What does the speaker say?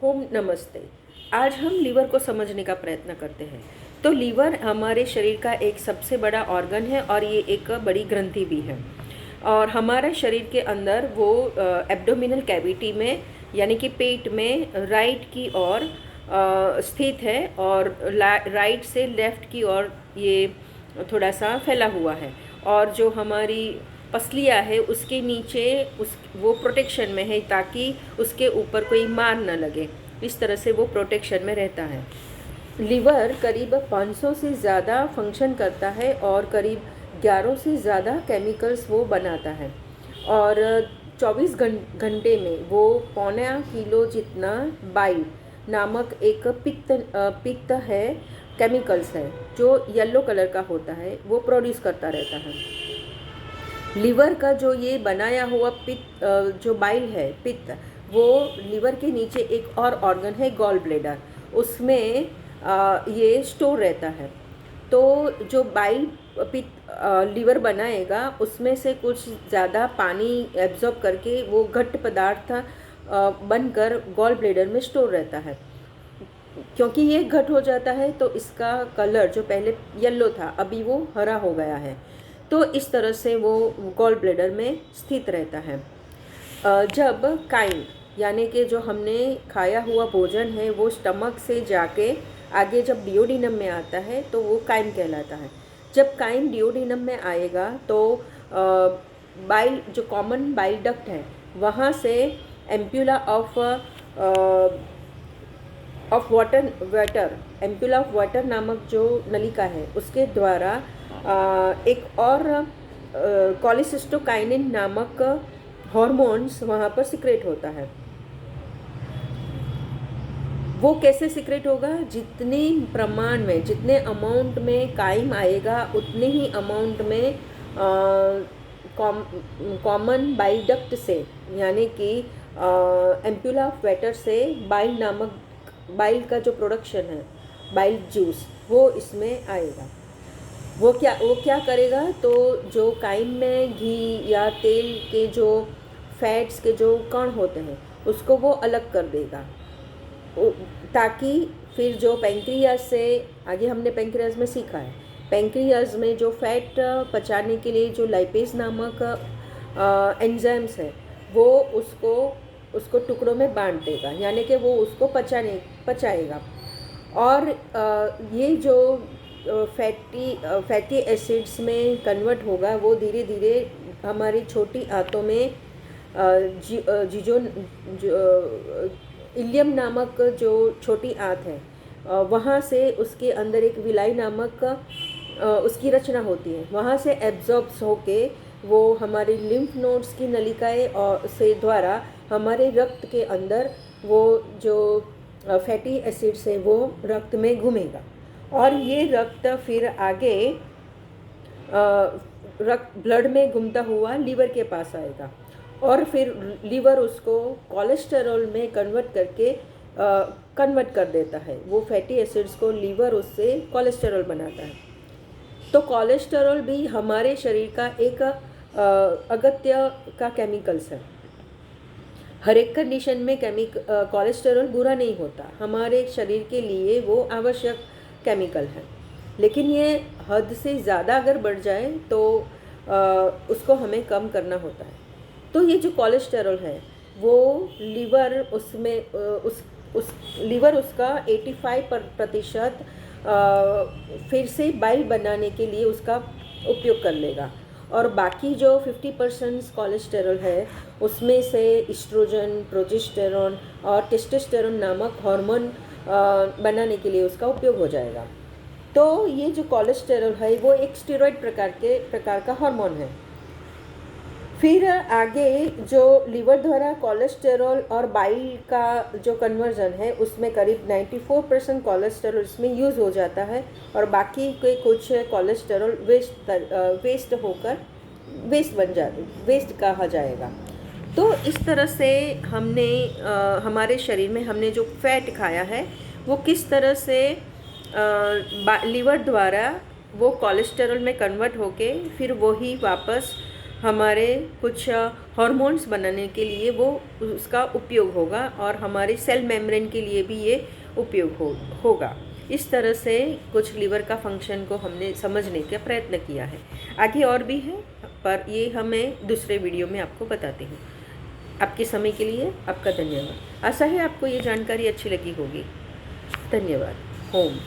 ओम नमस्ते। आज हम लीवर को समझने का प्रयत्न करते हैं। तो लीवर हमारे शरीर का एक सबसे बड़ा ऑर्गन है और ये एक बड़ी ग्रंथि भी है। और हमारे शरीर के अंदर वो एब्डोमिनल कैविटी में यानी कि पेट में राइट की ओर स्थित है और राइट से लेफ्ट की ओर ये थोड़ा सा फैला हुआ है। और जो हमारी पसलियाँ है उसके नीचे उस वो प्रोटेक्शन में है ताकि उसके ऊपर कोई मार न लगे। इस तरह से वो प्रोटेक्शन में रहता है। लीवर करीब 500 से ज़्यादा फंक्शन करता है और करीब 11 से ज़्यादा केमिकल्स वो बनाता है। और 24 घंटे में वो 1.25 किलो जितना बाइल नामक एक पित्त है, केमिकल्स है जो येलो कलर का होता है, वो प्रोड्यूस करता रहता है। लीवर का जो ये बनाया हुआ पित्त जो बाइल है, पित्त, वो लीवर के नीचे एक और ऑर्गन है गॉल ब्लेडर, उसमें ये स्टोर रहता है। तो जो बाइल पित्त लीवर बनाएगा उसमें से कुछ ज़्यादा पानी एब्जॉर्ब करके वो घट्ट पदार्थ बनकर गॉल ब्लेडर में स्टोर रहता है। क्योंकि ये घट हो जाता है तो इसका कलर जो पहले येलो था अभी वो हरा हो गया है। तो इस तरह से वो गॉल ब्लेडर में स्थित रहता है। जब काइम यानी कि जो हमने खाया हुआ भोजन है वो स्टमक से जाके आगे जब डिओडिनम में आता है तो वो काइम कहलाता है। जब काइम डिओडिनम में आएगा तो बाइल जो कॉमन बाइल डक्ट है वहाँ से एम्प्यूला ऑफ वाटर नामक जो नलिका है उसके द्वारा एक और कोलिसिस्टोकाइनिन नामक हॉर्मोन्स वहाँ पर सिक्रेट होता है। वो कैसे सिक्रेट होगा? जितने प्रमाण में, जितने अमाउंट में काइम आएगा उतने ही अमाउंट में कॉमन बाइल डक्ट से यानी कि एम्प्यूला ऑफ वाटर से बाइल का जो प्रोडक्शन है, बाइल जूस, वो इसमें आएगा। वो क्या करेगा? तो जो काइम में घी या तेल के जो फैट्स के जो कण होते हैं उसको वो अलग कर देगा, ताकि फिर जो पैंक्रियाज से, आगे हमने पैंक्रियाज में सीखा है, पैंक्रियाज में जो फैट पचाने के लिए जो लाइपेज नामक एंजाइम्स है वो उसको टुकड़ों में बांट देगा, यानी कि वो उसको पचाएगा। और ये जो फैटी एसिड्स में कन्वर्ट होगा वो धीरे धीरे हमारी छोटी आंतों में इलियम नामक जो छोटी आंत है वहाँ से उसके अंदर एक विलाई नामक उसकी रचना होती है, वहाँ से एब्जॉर्ब्स होके वो हमारे लिम्फ नोड्स की नलिकाएं और से द्वारा हमारे रक्त के अंदर वो जो फैटी एसिड्स है वो रक्त में घूमेगा और ये रक्त फिर आगे रक्त ब्लड में घूमता हुआ लीवर के पास आएगा और फिर लीवर उसको कोलेस्टेरॉल में कन्वर्ट कर देता है। वो फैटी एसिड्स को लीवर उससे कोलेस्टेरॉल बनाता है। तो कोलेस्टेरॉल भी हमारे शरीर का एक अगत्य का केमिकल्स है। हर एक कंडीशन में कोलेस्टेरॉल बुरा नहीं होता, हमारे शरीर के लिए वो आवश्यक केमिकल है। लेकिन ये हद से ज़्यादा अगर बढ़ जाए तो उसको हमें कम करना होता है। तो ये जो कोलेस्टेरॉल है वो लीवर उसका 85% फिर से बाइल बनाने के लिए उसका उपयोग कर लेगा और बाकी जो 50% कोलेस्टेरॉल है उसमें से एस्ट्रोजन, प्रोजेस्टेरॉन और टेस्टोस्टेरोन नामक हार्मोन बनाने के लिए उसका उपयोग हो जाएगा। तो ये जो कोलेस्टेरॉल है वो एक स्टेरॉइड प्रकार का हार्मोन है। फिर आगे जो लीवर द्वारा कोलेस्टेरॉल और बाइल का जो कन्वर्जन है उसमें करीब 94% कोलेस्टेरॉल इसमें यूज़ हो जाता है और बाकी के कुछ कोलेस्टेरॉल वेस्ट होकर वेस्ट कहा जाएगा। तो इस तरह से हमने हमारे शरीर में हमने जो फैट खाया है वो किस तरह से लीवर द्वारा वो कोलेस्टेरॉल में कन्वर्ट होके फिर वही वापस हमारे कुछ हार्मोन्स बनाने के लिए वो उसका उपयोग होगा और हमारे सेल मेम्ब्रेन के लिए भी ये उपयोग होगा। इस तरह से कुछ लीवर का फंक्शन को हमने समझने का प्रयत्न किया है। आगे और भी है, पर ये हमें दूसरे वीडियो में आपको बताती हूँ। आपके समय के लिए आपका धन्यवाद। आशा है आपको ये जानकारी अच्छी लगी होगी। धन्यवाद। ओम।